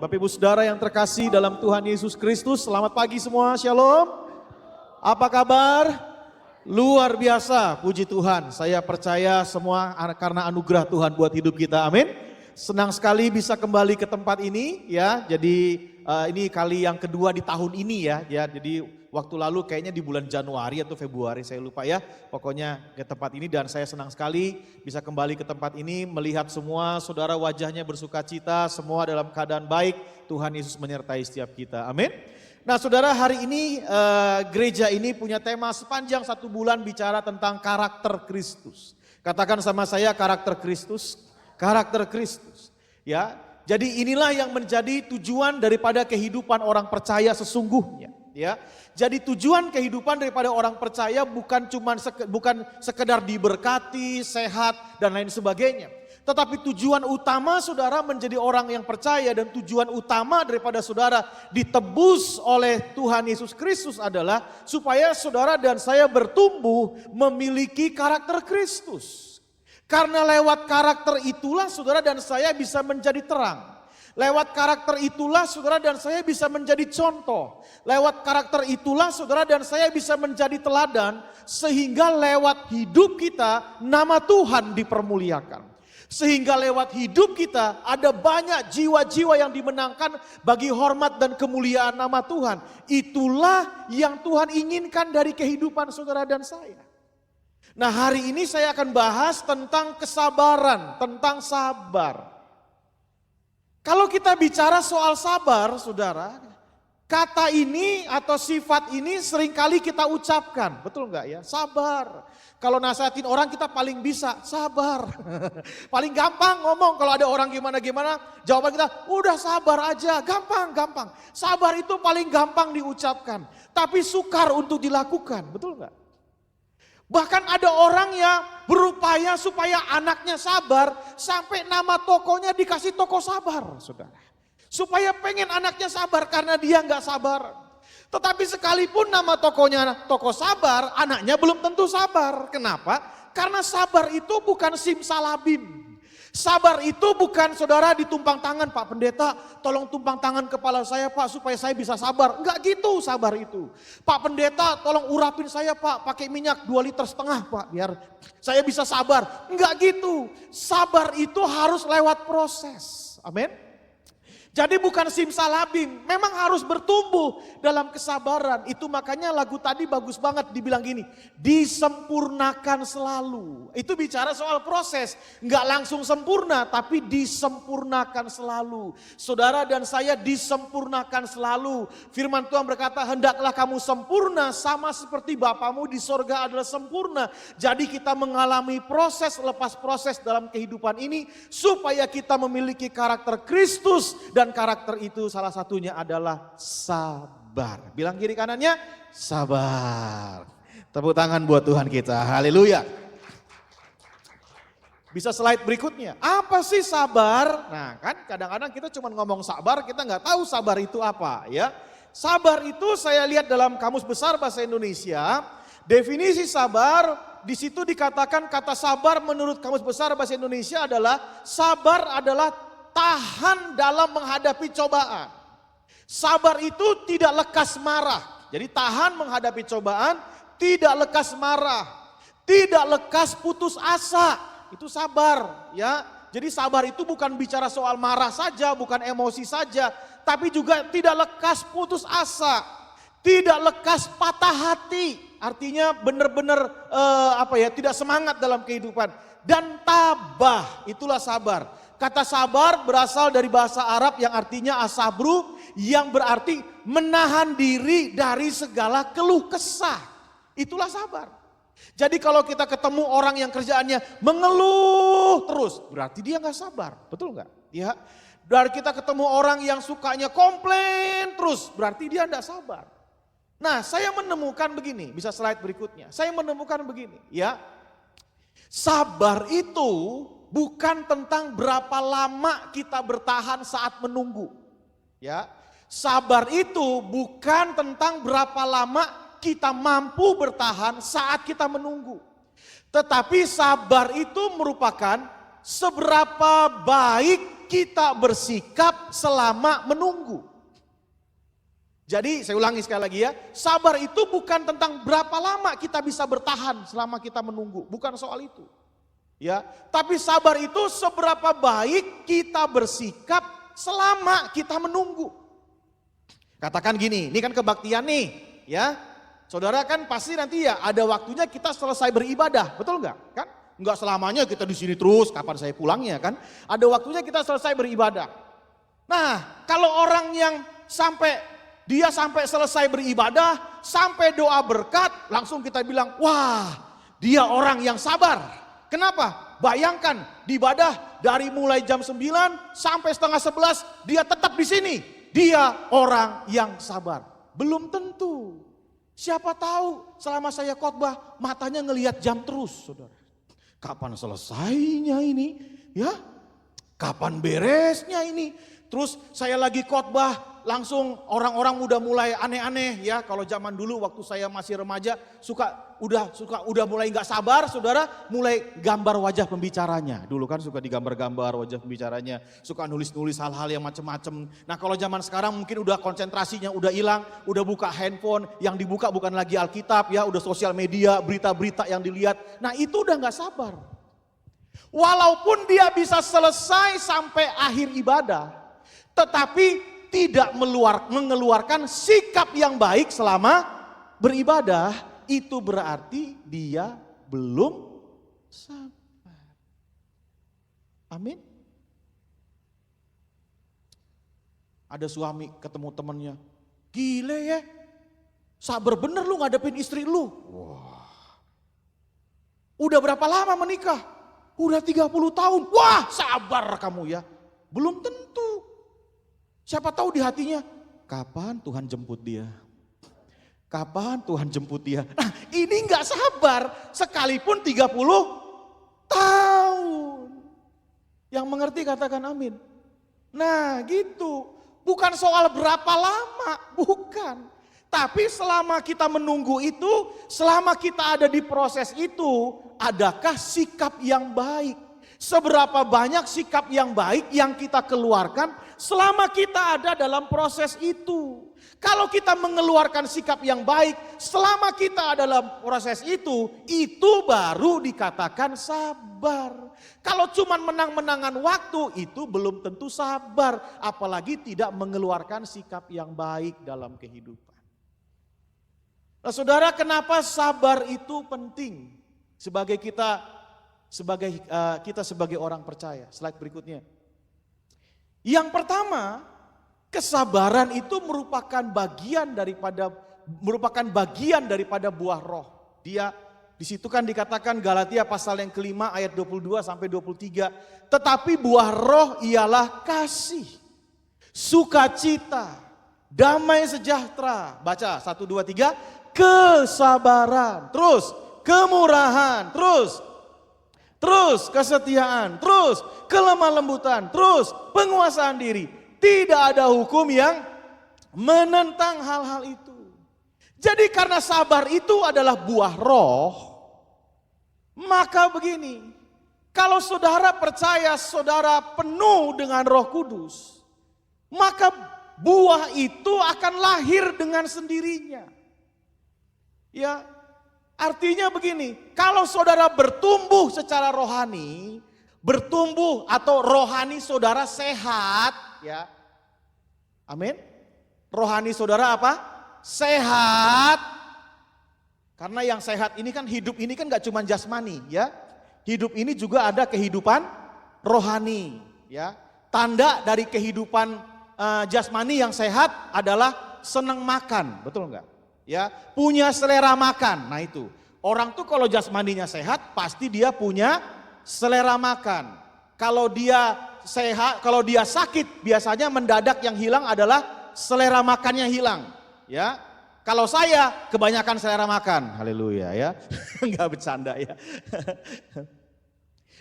Bapak Ibu Saudara yang terkasih dalam Tuhan Yesus Kristus, selamat pagi semua, shalom. Apa kabar? Luar biasa, puji Tuhan. Saya percaya semua karena anugerah Tuhan buat hidup kita, amin. Senang sekali bisa kembali ke tempat ini ya. Jadi ini kali yang kedua di tahun ini ya. Jadi waktu lalu kayaknya di bulan Januari atau Februari saya lupa ya. Pokoknya ke tempat ini dan saya senang sekali bisa kembali ke tempat ini melihat semua saudara wajahnya bersuka cita, semua dalam keadaan baik. Tuhan Yesus menyertai setiap kita, amin. Nah saudara, hari ini gereja ini punya tema sepanjang 1 bulan bicara tentang karakter Kristus. Katakan sama saya, karakter Kristus. Karakter Kristus, ya. Jadi inilah yang menjadi tujuan daripada kehidupan orang percaya sesungguhnya, ya. Jadi tujuan kehidupan daripada orang percaya bukan sekedar diberkati, sehat dan lain sebagainya. Tetapi tujuan utama saudara menjadi orang yang percaya dan tujuan utama daripada saudara ditebus oleh Tuhan Yesus Kristus adalah supaya saudara dan saya bertumbuh memiliki karakter Kristus. Karena lewat karakter itulah saudara dan saya bisa menjadi terang. Lewat karakter itulah saudara dan saya bisa menjadi contoh. Lewat karakter itulah saudara dan saya bisa menjadi teladan. Sehingga lewat hidup kita nama Tuhan dipermuliakan. Sehingga lewat hidup kita ada banyak jiwa-jiwa yang dimenangkan bagi hormat dan kemuliaan nama Tuhan. Itulah yang Tuhan inginkan dari kehidupan saudara dan saya. Nah hari ini saya akan bahas tentang kesabaran, tentang sabar. Kalau kita bicara soal sabar saudara, kata ini atau sifat ini seringkali kita ucapkan, betul enggak ya? Sabar. Kalau nasihatin orang kita paling bisa, sabar. Paling gampang ngomong kalau ada orang gimana-gimana, jawaban kita udah sabar aja, gampang. Sabar itu paling gampang diucapkan, tapi sukar untuk dilakukan, betul enggak? Bahkan ada orang yang berupaya supaya anaknya sabar, sampai nama tokonya dikasih toko sabar, saudara. Supaya pengen anaknya sabar karena dia nggak sabar. Tetapi sekalipun nama tokonya toko sabar, anaknya belum tentu sabar. Kenapa? Karena sabar itu bukan simsalabim. Sabar itu bukan saudara ditumpang tangan, Pak Pendeta tolong tumpang tangan kepala saya Pak supaya saya bisa sabar. Enggak gitu sabar itu. Pak Pendeta tolong urapin saya Pak pakai minyak 2,5 liter Pak biar saya bisa sabar. Enggak gitu. Sabar itu harus lewat proses. Amin. Jadi bukan simsalabim, memang harus bertumbuh dalam kesabaran. Itu makanya lagu tadi bagus banget dibilang gini, disempurnakan selalu. Itu bicara soal proses, enggak langsung sempurna tapi disempurnakan selalu. Saudara dan saya disempurnakan selalu. Firman Tuhan berkata, hendaklah kamu sempurna sama seperti Bapamu di sorga adalah sempurna. Jadi kita mengalami proses lepas proses dalam kehidupan ini supaya kita memiliki karakter Kristus. Dan karakter itu salah satunya adalah sabar. Bilang kiri kanannya, sabar. Tepuk tangan buat Tuhan kita, haleluya. Bisa slide berikutnya, apa sih sabar? Nah kan kadang-kadang kita cuma ngomong sabar, kita nggak tahu sabar itu apa ya. Sabar itu saya lihat dalam Kamus Besar Bahasa Indonesia, definisi sabar di situ dikatakan kata sabar menurut Kamus Besar Bahasa Indonesia adalah sabar adalah tahan dalam menghadapi cobaan. Sabar itu tidak lekas marah. Jadi tahan menghadapi cobaan, tidak lekas marah, tidak lekas putus asa. Itu sabar, ya. Jadi sabar itu bukan bicara soal marah saja, bukan emosi saja, tapi juga tidak lekas putus asa, tidak lekas patah hati. Artinya benar-benar tidak semangat dalam kehidupan dan tabah. Itulah sabar. Kata sabar berasal dari bahasa Arab yang artinya asabru, yang berarti menahan diri dari segala keluh kesah. Itulah sabar. Jadi kalau kita ketemu orang yang kerjaannya mengeluh terus, berarti dia nggak sabar, betul nggak? Ya. Dari kita ketemu orang yang sukanya komplain terus, berarti dia nggak sabar. Nah, saya menemukan begini, bisa slide berikutnya. Saya menemukan begini, ya. Sabar itu bukan tentang berapa lama kita bertahan saat menunggu. Ya. Sabar itu bukan tentang berapa lama kita mampu bertahan saat kita menunggu. Tetapi sabar itu merupakan seberapa baik kita bersikap selama menunggu. Jadi saya ulangi sekali lagi ya, sabar itu bukan tentang berapa lama kita bisa bertahan selama kita menunggu, bukan soal itu. Ya, tapi sabar itu seberapa baik kita bersikap selama kita menunggu. Katakan gini, ini kan kebaktian nih, ya. Saudara kan pasti nanti ya ada waktunya kita selesai beribadah, betul nggak? Kan? Nggak selamanya kita di sini terus, kapan saya pulangnya kan? Ada waktunya kita selesai beribadah. Nah, kalau orang yang sampai selesai beribadah, sampai doa berkat, langsung kita bilang, wah, dia orang yang sabar. Kenapa? Bayangkan di ibadah dari mulai jam 9 sampai setengah 11 dia tetap di sini. Dia orang yang sabar. Belum tentu. Siapa tahu selama saya khotbah matanya ngelihat jam terus, saudara. Kapan selesainya ini? Ya, kapan beresnya ini? Terus saya lagi khotbah, langsung orang-orang udah mulai aneh-aneh ya. Kalau zaman dulu waktu saya masih remaja udah mulai nggak sabar, saudara, mulai gambar wajah pembicaranya. Dulu kan suka digambar-gambar wajah pembicaranya, suka nulis-nulis hal-hal yang macam-macam. Nah, kalau zaman sekarang mungkin udah konsentrasinya udah hilang, udah buka handphone, yang dibuka bukan lagi Alkitab ya, udah sosial media, berita-berita yang dilihat. Nah, itu udah nggak sabar. Walaupun dia bisa selesai sampai akhir ibadah, tetapi tidak mengeluarkan sikap yang baik selama beribadah, itu berarti dia belum sabar. Amin. Ada suami ketemu temannya, gile ya, sabar bener lu ngadepin istri lu. Wah. Udah berapa lama menikah? Udah 30 tahun. Wah, sabar kamu ya. Belum tentu. Siapa tahu di hatinya, kapan Tuhan jemput dia? Kapan Tuhan jemput dia? Nah, ini enggak sabar sekalipun 30 tahun. Yang mengerti katakan amin. Nah, gitu. Bukan soal berapa lama, bukan. Tapi selama kita menunggu itu, selama kita ada di proses itu, adakah sikap yang baik? Seberapa banyak sikap yang baik yang kita keluarkan selama kita ada dalam proses itu. Kalau kita mengeluarkan sikap yang baik selama kita ada dalam proses itu baru dikatakan sabar. Kalau cuma menang-menangan waktu, itu belum tentu sabar. Apalagi tidak mengeluarkan sikap yang baik dalam kehidupan. Nah, saudara, kenapa sabar itu penting sebagai kita sebagai orang percaya? Slide berikutnya. Yang pertama, kesabaran itu merupakan bagian daripada buah roh. Dia di situ kan dikatakan Galatia pasal yang kelima ayat 22 sampai 23. Tetapi buah roh ialah kasih, sukacita, damai sejahtera. Baca 1, 2, 3. Kesabaran, terus kemurahan, terus kesetiaan, terus kelemah lembutan, terus penguasaan diri. Tidak ada hukum yang menentang hal-hal itu. Jadi karena sabar itu adalah buah roh, maka begini, kalau saudara percaya saudara penuh dengan Roh Kudus, maka buah itu akan lahir dengan sendirinya. Ya, artinya begini, kalau saudara bertumbuh secara rohani, bertumbuh atau rohani saudara sehat, ya, amin. Rohani saudara apa? Sehat. Karena yang sehat ini kan, hidup ini kan gak cuma jasmani, ya. Hidup ini juga ada kehidupan rohani, ya. Tanda dari kehidupan jasmani yang sehat adalah senang makan, betul enggak? Ya, punya selera makan. Nah itu, orang tuh kalau jasmaninya sehat pasti dia punya selera makan. Kalau dia sehat, kalau dia sakit, biasanya mendadak yang hilang adalah selera makannya hilang. Ya, kalau saya kebanyakan selera makan, haleluya ya, nggak bercanda ya.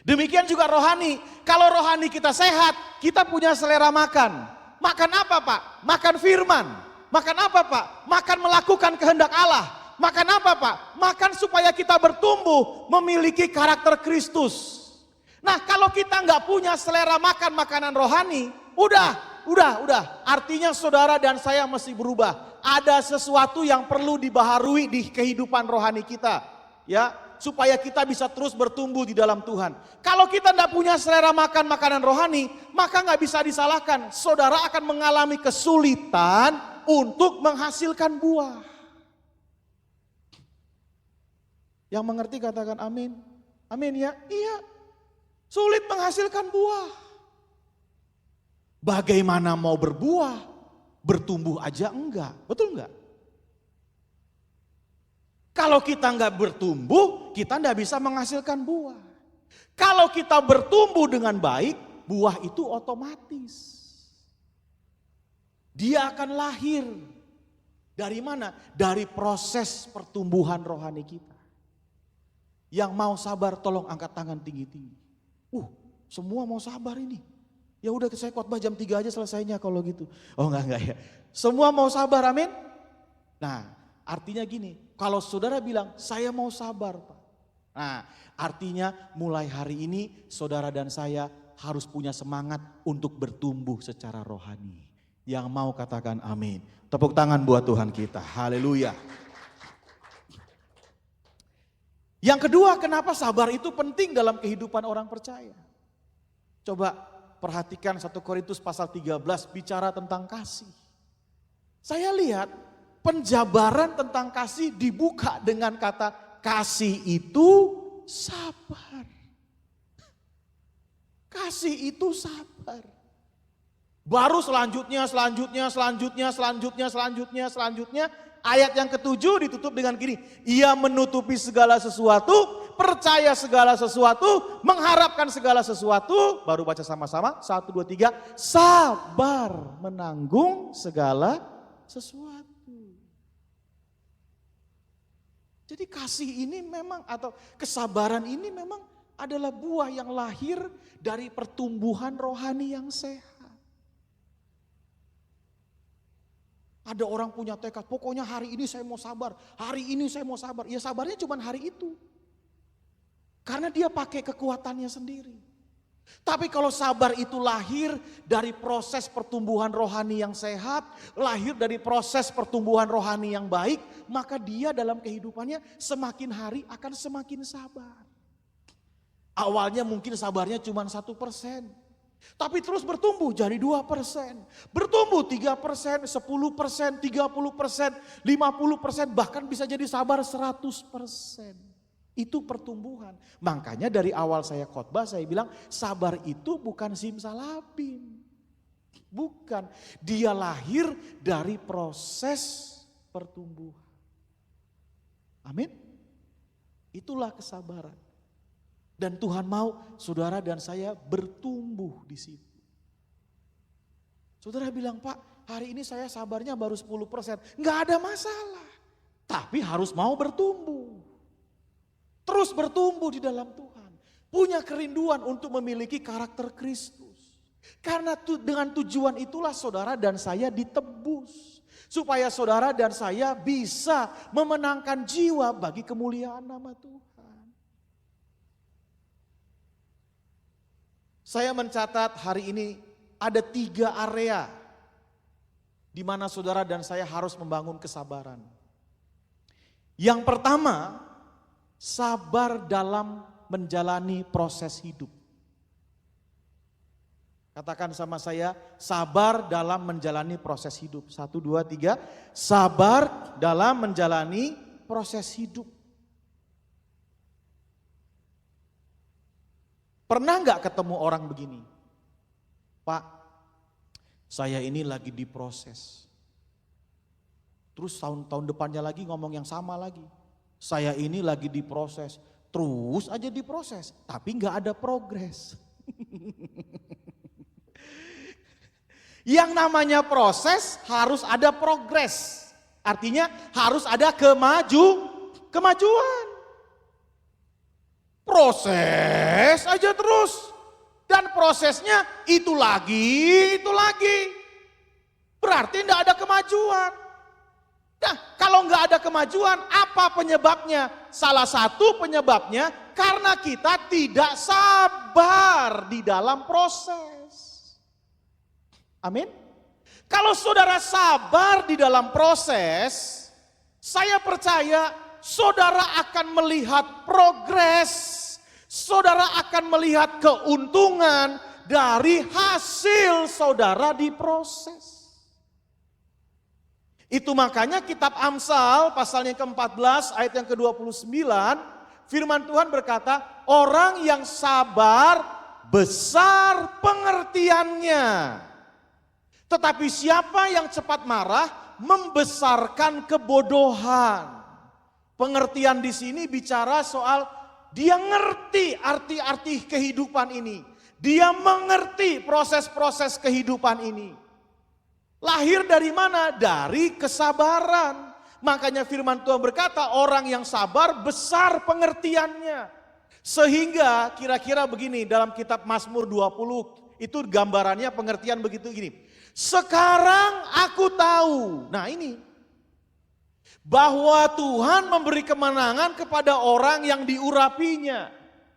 Demikian juga rohani. Kalau rohani kita sehat, kita punya selera makan. Makan apa Pak? Makan firman. Makan apa Pak? Makan melakukan kehendak Allah. Makan apa Pak? Makan supaya kita bertumbuh memiliki karakter Kristus. Nah kalau kita nggak punya selera makan makanan rohani, udah. Artinya saudara dan saya mesti berubah. Ada sesuatu yang perlu dibaharui di kehidupan rohani kita. Ya, supaya kita bisa terus bertumbuh di dalam Tuhan. Kalau kita tidak punya selera makan makanan rohani, maka nggak bisa disalahkan. Saudara akan mengalami kesulitan untuk menghasilkan buah. Yang mengerti katakan amin. Amin ya? Iya. Sulit menghasilkan buah. Bagaimana mau berbuah? Bertumbuh aja enggak. Betul enggak? Kalau kita enggak bertumbuh, kita enggak bisa menghasilkan buah. Kalau kita bertumbuh dengan baik, buah itu otomatis. Dia akan lahir. Dari mana? Dari proses pertumbuhan rohani kita. Yang mau sabar tolong angkat tangan tinggi-tinggi. Semua mau sabar ini. Ya udah saya khotbah jam 3 aja selesainya kalau gitu. Oh enggak ya. Semua mau sabar, amin. Nah artinya gini, kalau saudara bilang saya mau sabar Pak. Nah artinya mulai hari ini saudara dan saya harus punya semangat untuk bertumbuh secara rohani. Yang mau katakan amin. Tepuk tangan buat Tuhan kita, haleluya. Yang kedua, kenapa sabar itu penting dalam kehidupan orang percaya? Coba perhatikan 1 Korintus pasal 13 bicara tentang kasih. Saya lihat penjabaran tentang kasih dibuka dengan kata kasih itu sabar. Kasih itu sabar. Baru selanjutnya ayat yang ke-7 ditutup dengan gini. Ia menutupi segala sesuatu, percaya segala sesuatu, mengharapkan segala sesuatu. Baru baca sama-sama, 1, 2, 3. Sabar menanggung segala sesuatu. Jadi kasih ini memang atau kesabaran ini memang adalah buah yang lahir dari pertumbuhan rohani yang sehat. Ada orang punya tekad, pokoknya hari ini saya mau sabar, hari ini saya mau sabar. Ya sabarnya cuma hari itu. Karena dia pakai kekuatannya sendiri. Tapi kalau sabar itu lahir dari proses pertumbuhan rohani yang sehat, lahir dari proses pertumbuhan rohani yang baik, maka dia dalam kehidupannya semakin hari akan semakin sabar. Awalnya mungkin sabarnya cuma 1%. Tapi terus bertumbuh jadi 2%, bertumbuh 3%, 10%, 30%, 50%, bahkan bisa jadi sabar 100%. Itu pertumbuhan. Makanya dari awal saya khotbah saya bilang sabar itu bukan simsalabim. Bukan, dia lahir dari proses pertumbuhan. Amin. Itulah kesabaran. Dan Tuhan mau saudara dan saya bertumbuh di situ. Saudara bilang, Pak hari ini saya sabarnya baru 10%. Enggak ada masalah. Tapi harus mau bertumbuh. Terus bertumbuh di dalam Tuhan. Punya kerinduan untuk memiliki karakter Kristus. Karena dengan tujuan itulah saudara dan saya ditebus. Supaya saudara dan saya bisa memenangkan jiwa bagi kemuliaan nama Tuhan. Saya mencatat hari ini ada 3 area di mana saudara dan saya harus membangun kesabaran. Yang pertama, sabar dalam menjalani proses hidup. Katakan sama saya, sabar dalam menjalani proses hidup. 1, 2, 3, sabar dalam menjalani proses hidup. Pernah nggak ketemu orang begini? Pak, saya ini lagi diproses. Terus tahun depannya lagi ngomong yang sama lagi. Saya ini lagi diproses. Terus aja diproses, tapi nggak ada progres. Yang namanya proses harus ada progres. Artinya harus ada kemajuan. Proses aja terus. Dan prosesnya itu lagi. Berarti enggak ada kemajuan. Nah kalau enggak ada kemajuan, apa penyebabnya? Salah satu penyebabnya Karena kita tidak sabar di dalam proses. Amin. Kalau saudara sabar di dalam proses, saya percaya saudara akan melihat progres. Saudara akan melihat keuntungan dari hasil saudara di proses. Itu makanya kitab Amsal pasalnya ke-14 ayat yang ke-29, firman Tuhan berkata, orang yang sabar besar pengertiannya. Tetapi siapa yang cepat marah membesarkan kebodohan. Pengertian di sini bicara soal dia ngerti arti-arti kehidupan ini. Dia mengerti proses-proses kehidupan ini. Lahir dari mana? Dari kesabaran. Makanya firman Tuhan berkata orang yang sabar besar pengertiannya. Sehingga kira-kira begini dalam kitab Mazmur 20 itu gambarannya pengertian begitu gini. Sekarang aku tahu. Nah ini. Bahwa Tuhan memberi kemenangan kepada orang yang diurapinya.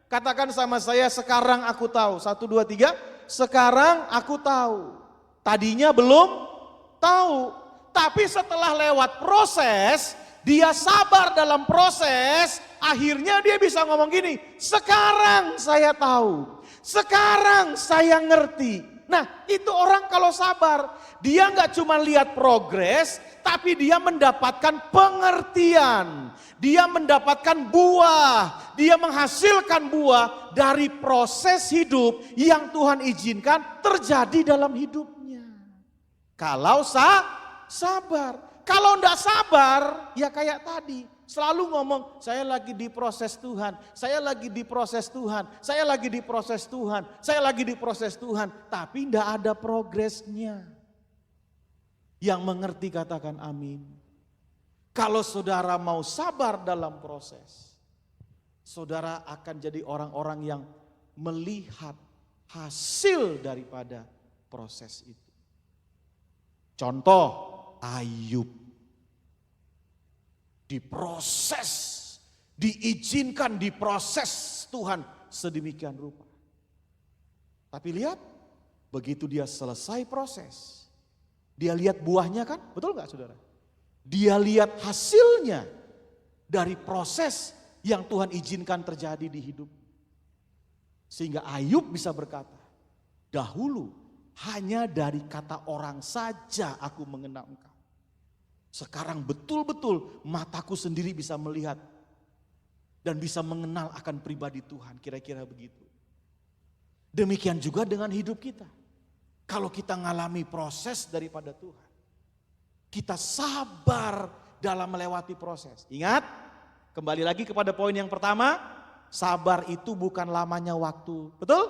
Katakan sama saya sekarang aku tahu. 1, 2, 3. Sekarang aku tahu. Tadinya belum tahu, tapi setelah lewat proses, dia sabar dalam proses, akhirnya dia bisa ngomong gini, sekarang saya tahu, sekarang saya ngerti. Nah itu orang kalau sabar, dia nggak cuma lihat progres, tapi dia mendapatkan pengertian, dia mendapatkan buah, dia menghasilkan buah dari proses hidup yang Tuhan izinkan terjadi dalam hidupnya. Kalau sabar, kalau enggak sabar ya kayak tadi selalu ngomong saya lagi diproses Tuhan, saya lagi diproses Tuhan, saya lagi diproses Tuhan, saya lagi diproses Tuhan, tapi enggak ada progresnya. Yang mengerti katakan amin. Kalau saudara mau sabar dalam proses, saudara akan jadi orang-orang yang melihat hasil daripada proses itu. Contoh Ayub. Diproses, diizinkan diproses Tuhan sedemikian rupa. Tapi lihat, begitu dia selesai proses, dia lihat buahnya kan, betul gak saudara? Dia lihat hasilnya dari proses yang Tuhan izinkan terjadi di hidup. Sehingga Ayub bisa berkata, dahulu hanya dari kata orang saja aku mengenal engkau. Sekarang betul-betul mataku sendiri bisa melihat dan bisa mengenal akan pribadi Tuhan, kira-kira begitu. Demikian juga dengan hidup kita. Kalau kita mengalami proses daripada Tuhan, kita sabar dalam melewati proses. Ingat, kembali lagi kepada poin yang pertama, sabar itu bukan lamanya waktu, betul?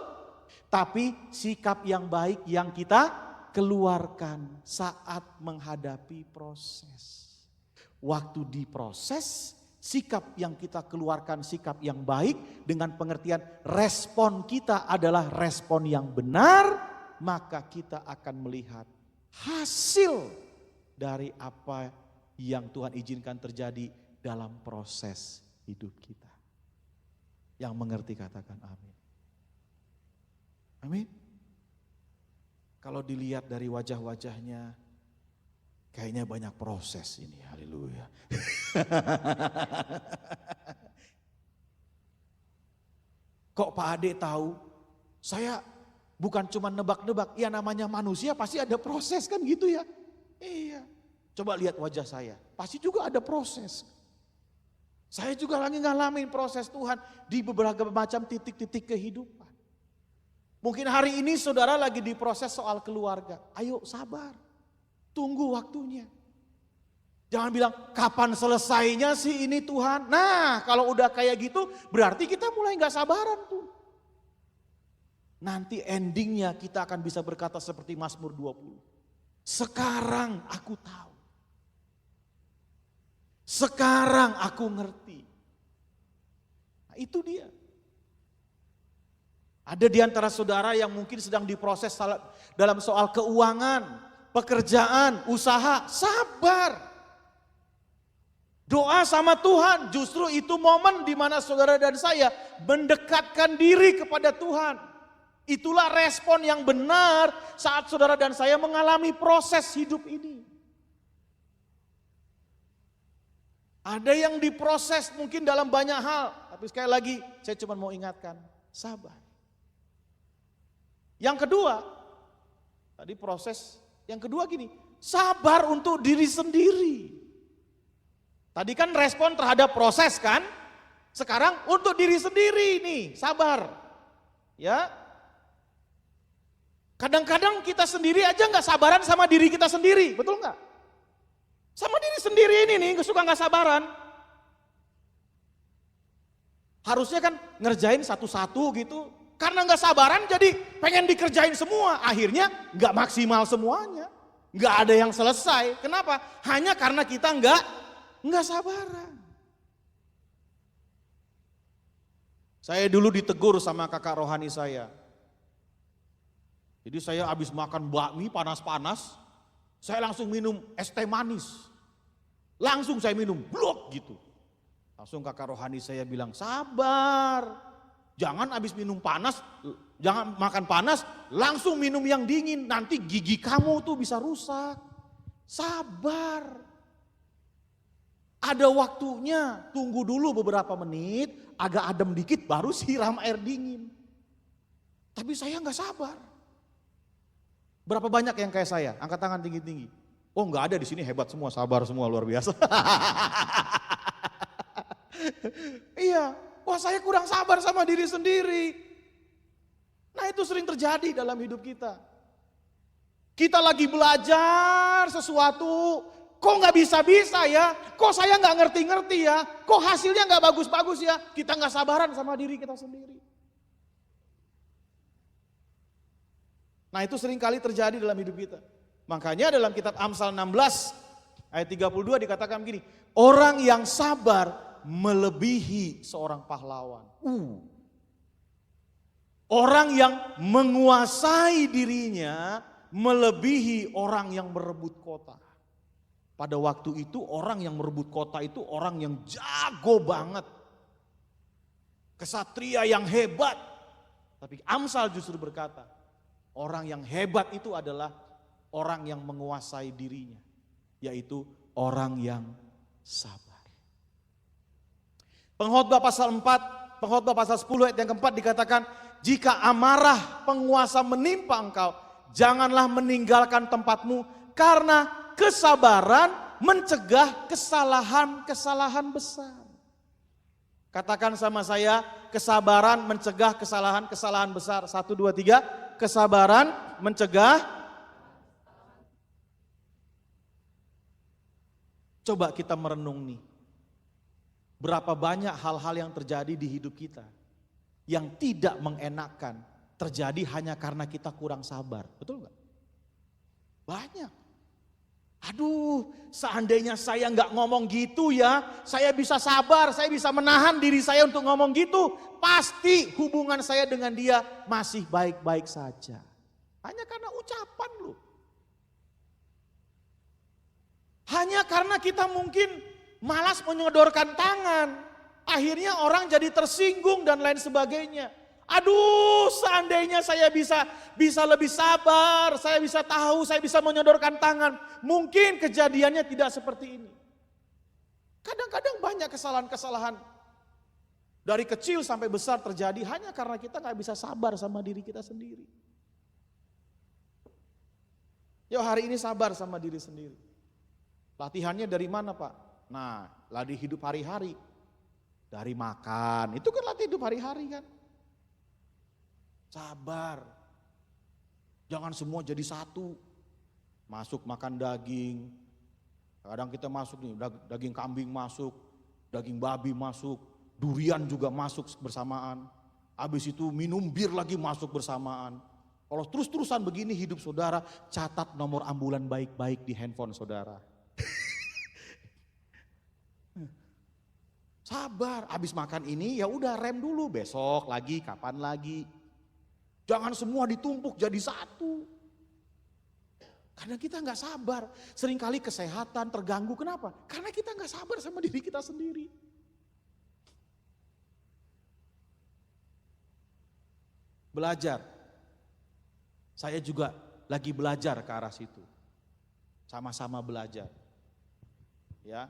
Tapi sikap yang baik yang kita keluarkan saat menghadapi proses. Waktu diproses, sikap yang kita keluarkan sikap yang baik dengan pengertian respon kita adalah respon yang benar, maka kita akan melihat hasil dari apa yang Tuhan izinkan terjadi dalam proses hidup kita. Yang mengerti katakan amin. Amin. Kalau dilihat dari wajah-wajahnya, kayaknya banyak proses ini, haleluya. Kok Pak Ade tahu? Saya bukan cuma nebak-nebak, ya namanya manusia pasti ada proses kan gitu ya. Iya, coba lihat wajah saya, pasti juga ada proses. Saya juga lagi ngalamin proses Tuhan di beberapa macam titik-titik kehidupan. Mungkin hari ini saudara lagi diproses soal keluarga. Ayo sabar, tunggu waktunya. Jangan bilang kapan selesainya sih ini Tuhan. Nah kalau udah kayak gitu berarti kita mulai gak sabaran tuh. Nanti endingnya kita akan bisa berkata seperti Mazmur 20. Sekarang aku tahu. Sekarang aku ngerti. Nah, itu dia. Ada di antara saudara yang mungkin sedang diproses dalam soal keuangan, pekerjaan, usaha, sabar. Doa sama Tuhan, justru itu momen di mana saudara dan saya mendekatkan diri kepada Tuhan. Itulah respon yang benar saat saudara dan saya mengalami proses hidup ini. Ada yang diproses mungkin dalam banyak hal, tapi sekali lagi saya cuma mau ingatkan, sabar. Yang kedua, tadi proses, yang kedua gini, sabar untuk diri sendiri. Tadi kan respon terhadap proses kan, sekarang untuk diri sendiri nih, sabar. Ya, kadang-kadang kita sendiri aja nggak sabaran sama diri kita sendiri, betul nggak? Sama diri sendiri ini nih, suka nggak sabaran. Harusnya kan ngerjain satu-satu gitu, karena nggak sabaran jadi pengen dikerjain semua, akhirnya nggak maksimal semuanya, nggak ada yang selesai. Kenapa? Hanya karena kita nggak sabaran. Saya dulu ditegur sama kakak rohani saya. Jadi saya habis makan bakmi panas-panas, saya langsung minum es teh manis. Langsung saya minum, blok gitu. Langsung kakak rohani saya bilang, sabar. Jangan habis minum panas, jangan makan panas, langsung minum yang dingin. Nanti gigi kamu tuh bisa rusak. Sabar. Ada waktunya, tunggu dulu beberapa menit, agak adem dikit baru siram air dingin. Tapi saya nggak sabar. Berapa banyak yang kayak saya? Angkat tangan tinggi-tinggi. Oh nggak ada di sini, hebat semua, sabar semua, luar biasa. Iya, wah saya kurang sabar sama diri sendiri. Nah itu sering terjadi dalam hidup kita. Kita lagi belajar sesuatu, kok nggak bisa-bisa ya, kok saya nggak ngerti-ngerti ya, kok hasilnya nggak bagus-bagus ya, kita nggak sabaran sama diri kita sendiri. Nah itu sering kali terjadi dalam hidup kita. Makanya dalam kitab Amsal 16 ayat 32 dikatakan begini, orang yang sabar melebihi seorang pahlawan. Orang yang menguasai dirinya melebihi orang yang merebut kota. Pada waktu itu orang yang merebut kota itu orang yang jago banget. Kesatria yang hebat. Tapi Amsal justru berkata, orang yang hebat itu adalah orang yang menguasai dirinya, yaitu orang yang sabar. Pengkhotbah pasal 4, Pengkhotbah pasal 10 ayat yang keempat dikatakan, jika amarah penguasa menimpa engkau, janganlah meninggalkan tempatmu, karena kesabaran mencegah kesalahan-kesalahan besar. Katakan sama saya, kesabaran mencegah kesalahan-kesalahan besar. 1, 2, 3. Kesabaran mencegah. Coba kita merenung nih. Berapa banyak hal-hal yang terjadi di hidup kita yang tidak mengenakkan terjadi hanya karena kita kurang sabar. Betul nggak? Banyak. Aduh, seandainya saya nggak ngomong gitu ya, saya bisa sabar, saya bisa menahan diri saya untuk ngomong gitu, pasti hubungan saya dengan dia masih baik-baik saja. Hanya karena ucapan loh. Hanya karena kita mungkin malas menyodorkan tangan, akhirnya orang jadi tersinggung dan lain sebagainya. Aduh, seandainya saya bisa lebih sabar, saya bisa tahu, saya bisa menyodorkan tangan. Mungkin kejadiannya tidak seperti ini. Kadang-kadang banyak kesalahan-kesalahan dari kecil sampai besar terjadi hanya karena kita nggak bisa sabar sama diri kita sendiri. Yuk hari ini sabar sama diri sendiri. Latihannya dari mana Pak? Nah, latih hidup hari-hari. Dari makan, itu kan latih hidup hari-hari kan. Sabar. Jangan semua jadi satu. Masuk makan daging. Kadang kita masuk nih, daging kambing masuk, daging babi masuk, durian juga masuk bersamaan. Habis itu minum bir lagi masuk bersamaan. Kalau terus-terusan begini hidup saudara, catat nomor ambulan baik-baik di handphone saudara. Sabar, habis makan ini ya udah rem dulu, besok lagi, kapan lagi. Jangan semua ditumpuk jadi satu. Karena kita nggak sabar. Seringkali kesehatan terganggu. Kenapa? Karena kita nggak sabar sama diri kita sendiri. Belajar. Saya juga lagi belajar ke arah situ. Sama-sama belajar. Ya.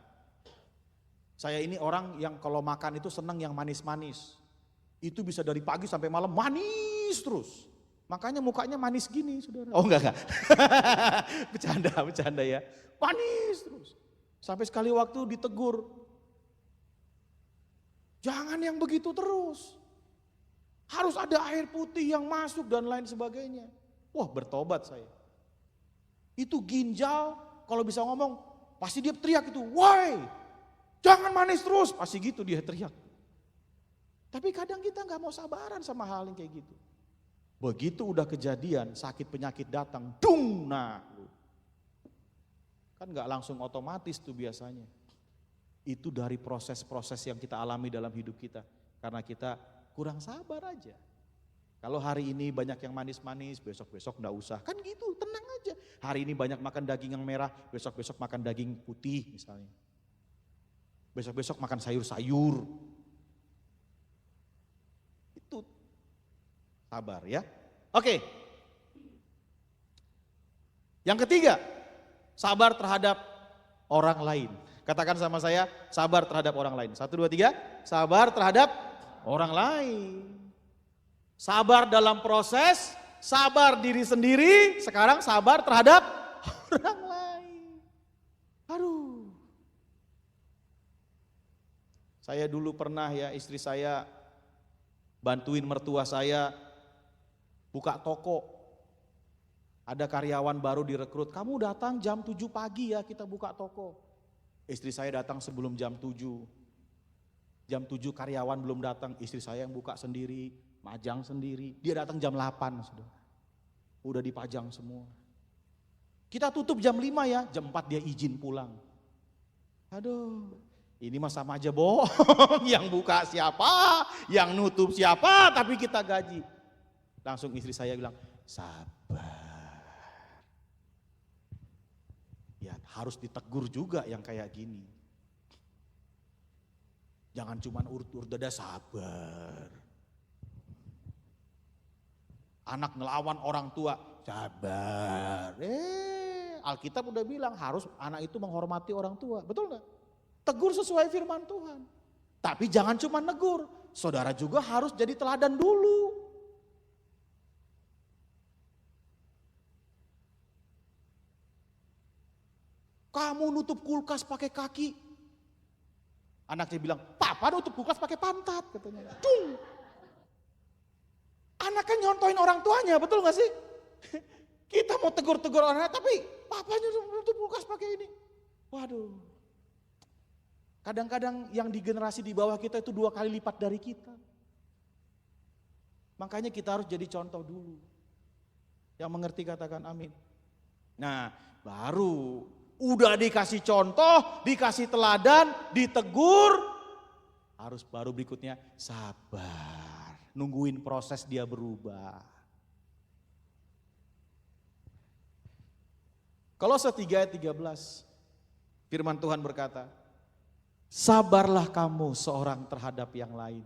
Saya ini orang yang kalau makan itu senang yang manis-manis. Itu bisa dari pagi sampai malam manis terus. Makanya mukanya manis gini, saudara. Oh enggak. Bercanda ya. Manis terus. Sampai sekali waktu ditegur. Jangan yang begitu terus. Harus ada air putih yang masuk dan lain sebagainya. Wah, bertobat saya. Itu ginjal, kalau bisa ngomong, pasti dia teriak itu, woi, jangan manis terus. Pasti gitu dia teriak. Tapi kadang kita gak mau sabaran sama hal yang kayak gitu. Begitu udah kejadian, sakit penyakit datang, dung, nah. Kan gak langsung otomatis tuh biasanya. Itu dari proses-proses yang kita alami dalam hidup kita. Karena kita kurang sabar aja. Kalau hari ini banyak yang manis-manis, besok-besok enggak usah. Kan gitu, tenang aja. Hari ini banyak makan daging yang merah, besok-besok makan daging putih misalnya. Besok-besok makan sayur-sayur. Itu sabar ya. Oke. Yang ketiga, sabar terhadap orang lain. Katakan sama saya, sabar terhadap orang lain. 1, 2, 3, sabar terhadap orang lain. Sabar dalam proses, sabar diri sendiri, sekarang sabar terhadap orang lain. Aduh. Saya dulu pernah ya, istri saya bantuin mertua saya buka toko. Ada karyawan baru direkrut, kamu datang jam 7 pagi ya kita buka toko. Istri saya datang sebelum jam 7. Jam 7 karyawan belum datang, istri saya yang buka sendiri, majang sendiri. Dia datang jam 8, saudara. Udah dipajang semua. Kita tutup jam 5 ya, jam 4 dia izin pulang. Aduh, ini mah sama aja bohong. Yang buka siapa, yang nutup siapa, tapi kita gaji. Langsung istri saya bilang, sabar. Ya harus ditegur juga yang kayak gini. Jangan cuma urut-urut dada, sabar. Anak ngelawan orang tua, sabar. Alkitab udah bilang harus anak itu menghormati orang tua, betul gak? Tegur sesuai firman Tuhan. Tapi jangan cuma negur, saudara juga harus jadi teladan dulu. Kamu nutup kulkas pakai kaki. Anaknya bilang, papa nutup kulkas pakai pantat katanya. Dung. Anaknya nyontoin orang tuanya, betul gak sih? Kita mau tegur-tegur orang, tapi papanya nutup kulkas pakai ini. Waduh. Kadang-kadang yang di generasi di bawah kita itu 2 kali lipat dari kita. Makanya kita harus jadi contoh dulu. Yang mengerti katakan amin. Nah, baru udah dikasih contoh, dikasih teladan, ditegur, harus baru berikutnya sabar, nungguin proses dia berubah. Kolose 3 ayat 13, firman Tuhan berkata, sabarlah kamu seorang terhadap yang lain,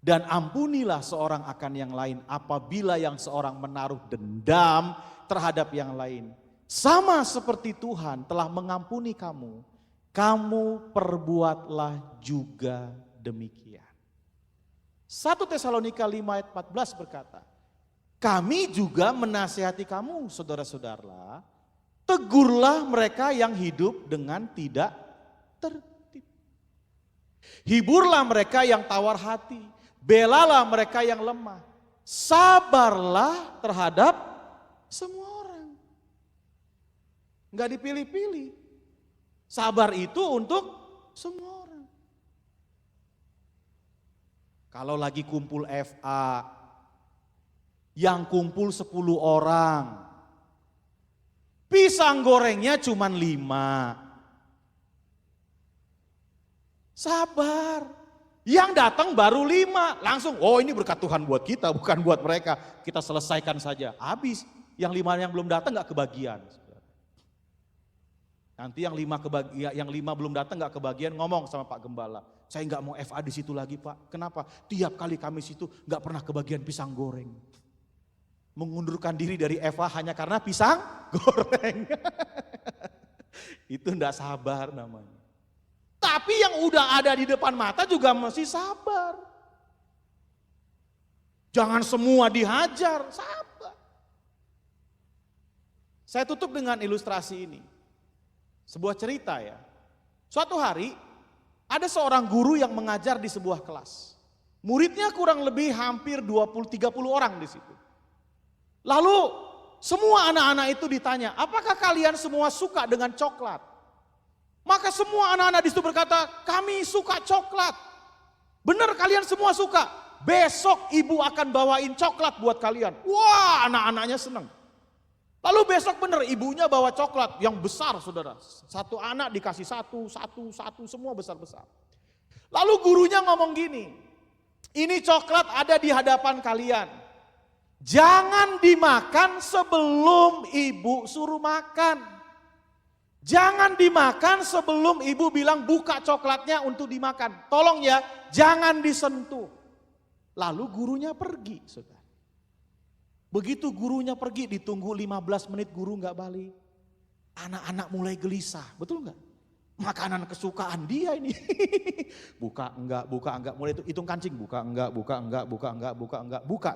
dan ampunilah seorang akan yang lain apabila yang seorang menaruh dendam terhadap yang lain. Sama seperti Tuhan telah mengampuni kamu, kamu perbuatlah juga demikian. 1 Tesalonika 5 ayat 14 berkata, kami juga menasihati kamu saudara-saudara, tegurlah mereka yang hidup dengan tidak tertib. Hiburlah mereka yang tawar hati, belalah mereka yang lemah, sabarlah terhadap semua orang. Enggak dipilih-pilih. Sabar itu untuk semua orang. Kalau lagi kumpul FA, yang kumpul 10 orang, pisang gorengnya cuma 5. Sabar. Yang datang baru 5, langsung, oh ini berkat Tuhan buat kita, bukan buat mereka. Kita selesaikan saja, habis. Yang 5 yang belum datang gak kebagian. Nanti yang lima belum datang nggak kebagian, ngomong sama Pak Gembala. Saya nggak mau FA di situ lagi Pak. Kenapa? Tiap kali kami situ nggak pernah kebagian pisang goreng. Mengundurkan diri dari FA hanya karena pisang goreng. Itu enggak sabar namanya. Tapi yang udah ada di depan mata juga masih sabar. Jangan semua dihajar, sabar. Saya tutup dengan ilustrasi ini. Sebuah cerita ya. Suatu hari ada seorang guru yang mengajar di sebuah kelas. Muridnya kurang lebih hampir 20-30 orang di situ. Lalu semua anak-anak itu ditanya, apakah kalian semua suka dengan coklat? Maka semua anak-anak di situ berkata, kami suka coklat. Benar kalian semua suka. Besok ibu akan bawain coklat buat kalian. Wah, anak-anaknya senang. Lalu besok benar ibunya bawa coklat yang besar saudara. Satu anak dikasih satu, semua besar-besar. Lalu gurunya ngomong gini, ini coklat ada di hadapan kalian. Jangan dimakan sebelum ibu suruh makan. Jangan dimakan sebelum ibu bilang buka coklatnya untuk dimakan. Tolong ya, jangan disentuh. Lalu gurunya pergi, saudara. Begitu gurunya pergi, ditunggu 15 menit guru nggak balik. Anak-anak mulai gelisah, betul nggak? Makanan kesukaan dia ini. Buka enggak, mulai itu hitung kancing. Buka enggak.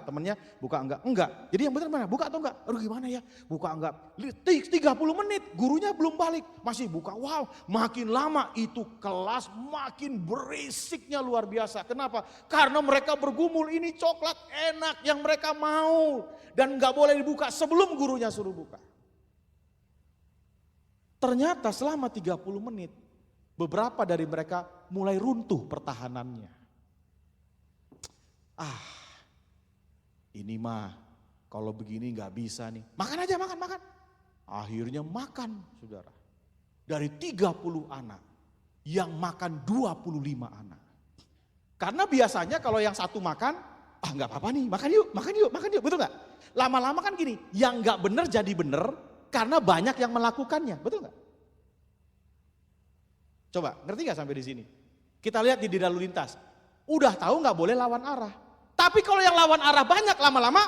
Temennya buka enggak. Jadi yang benar mana? Buka atau enggak? Aduh gimana ya? Buka enggak. 30 menit gurunya belum balik. Masih buka. Wow, makin lama itu kelas makin berisiknya luar biasa. Kenapa? Karena mereka bergumul, ini coklat enak yang mereka mau. Dan enggak boleh dibuka sebelum gurunya suruh buka. Ternyata selama 30 menit, beberapa dari mereka mulai runtuh pertahanannya. Ini mah kalau begini nggak bisa nih. Makan aja, makan. Akhirnya makan, saudara. Dari 30 anak, yang makan 25 anak. Karena biasanya kalau yang satu makan, nggak apa-apa nih, makan yuk, betul nggak? Lama-lama kan gini, yang nggak bener jadi bener, karena banyak yang melakukannya, betul nggak? Coba, ngerti nggak sampai di sini? Kita lihat di lalu lintas, udah tahu nggak boleh lawan arah. Tapi kalau yang lawan arah banyak, lama-lama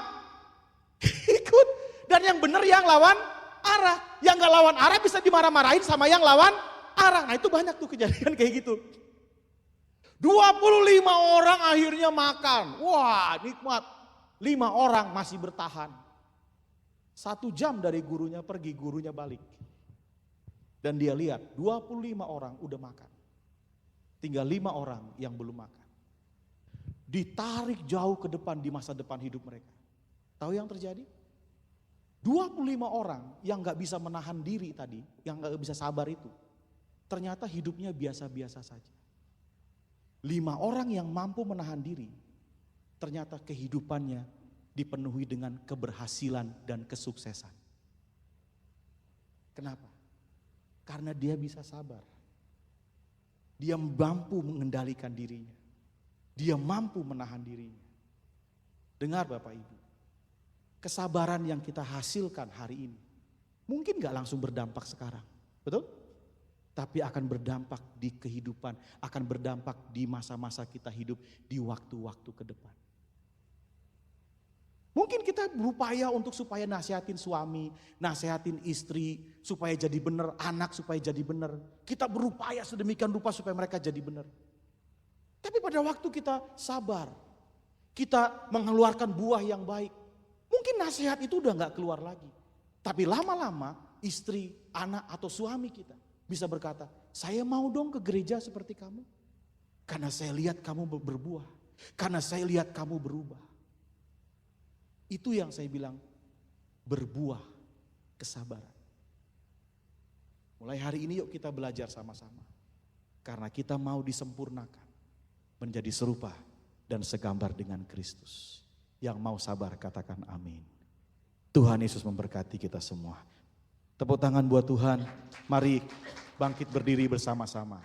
ikut. Dan yang benar yang lawan arah, yang nggak lawan arah bisa dimarah-marahin sama yang lawan arah. Nah itu banyak tuh kejadian kayak gitu. 25 orang akhirnya makan, wah nikmat. 5 orang masih bertahan. 1 jam dari gurunya pergi, gurunya balik. Dan dia lihat 25 orang udah makan. Tinggal 5 orang yang belum makan. Ditarik jauh ke depan di masa depan hidup mereka. Tahu yang terjadi? 25 orang yang gak bisa menahan diri tadi, yang gak bisa sabar itu. Ternyata hidupnya biasa-biasa saja. 5 orang yang mampu menahan diri, ternyata kehidupannya dipenuhi dengan keberhasilan dan kesuksesan. Kenapa? Karena dia bisa sabar. Dia mampu mengendalikan dirinya. Dia mampu menahan dirinya. Dengar Bapak Ibu, kesabaran yang kita hasilkan hari ini, mungkin gak langsung berdampak sekarang, betul? Tapi akan berdampak di kehidupan, akan berdampak di masa-masa kita hidup di waktu-waktu ke depan. Mungkin kita berupaya untuk supaya nasihatin suami, nasihatin istri, supaya jadi benar, anak supaya jadi benar. Kita berupaya sedemikian rupa supaya mereka jadi benar. Tapi pada waktu kita sabar, kita mengeluarkan buah yang baik, mungkin nasihat itu udah gak keluar lagi. Tapi lama-lama istri, anak atau suami kita bisa berkata, saya mau dong ke gereja seperti kamu. Karena saya lihat kamu berbuah, karena saya lihat kamu berubah. Itu yang saya bilang berbuah kesabaran. Mulai hari ini yuk kita belajar sama-sama. Karena kita mau disempurnakan menjadi serupa dan segambar dengan Kristus. Yang mau sabar katakan amin. Tuhan Yesus memberkati kita semua. Tepuk tangan buat Tuhan. Mari bangkit berdiri bersama-sama.